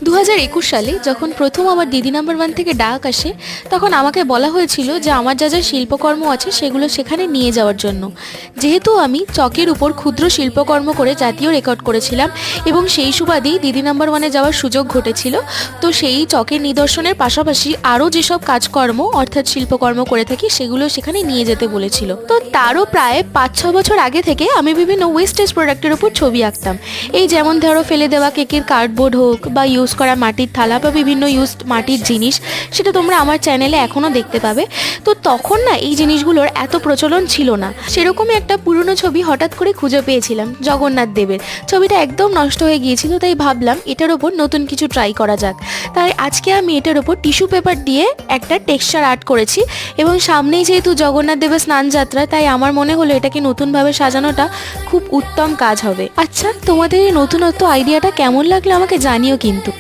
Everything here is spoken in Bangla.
2021 সালে যখন প্রথম আমার দিদি নাম্বার ওয়ান থেকে ডাক আসে, তখন আমাকে বলা হয়েছিল যে আমার যা যা শিল্পকর্ম আছে সেগুলো সেখানে নিয়ে যাওয়ার জন্য। যেহেতু আমি চকের উপর ক্ষুদ্র শিল্পকর্ম করে জাতীয় রেকর্ড করেছিলাম এবং সেই সুবাদেই দিদি নাম্বার ওয়ানে যাওয়ার সুযোগ ঘটেছিল, তো সেই চকের নিদর্শনের পাশাপাশি আরও যেসব কাজকর্ম অর্থাৎ শিল্পকর্ম করে থাকি সেগুলো সেখানে নিয়ে যেতে বলেছিল। তো তারও প্রায় 5-6 বছর আগে থেকে আমি বিভিন্ন ওয়েস্টেজ প্রোডাক্টের উপর ছবি আঁকতাম। এই যেমন ধরো ফেলে দেওয়া কেকের কার্ডবোর্ড হোক বা ইউজ করা মাটির থালা বা বিভিন্ন ইউজড মাটির জিনিস, সেটা তোমরা আমার চ্যানেলে এখনও দেখতে পাবে। তো তখন না এই জিনিসগুলোর এত প্রচলন ছিল না। সেরকমই একটা পুরনো ছবি হঠাৎ করে খুঁজে পেয়েছিলাম জগন্নাথ দেবের। ছবিটা একদম নষ্ট হয়ে গিয়েছিল, তাই ভাবলাম এটার ওপর নতুন কিছু ট্রাই করা যাক। তাই আজকে আমি এটার ওপর টিস্যু পেপার দিয়ে একটা টেক্সচার আর্ট করেছি এবং সামনেই যেহেতু জগন্নাথ দেবের স্নান যাত্রা, তাই আমার মনে হলো এটাকে নতুনভাবে সাজানোটা খুব উত্তম কাজ হবে। আচ্ছা, তোমাদের এই নতুনত্ব আইডিয়াটা কেমন লাগলো আমাকে জানিও কিন্তু।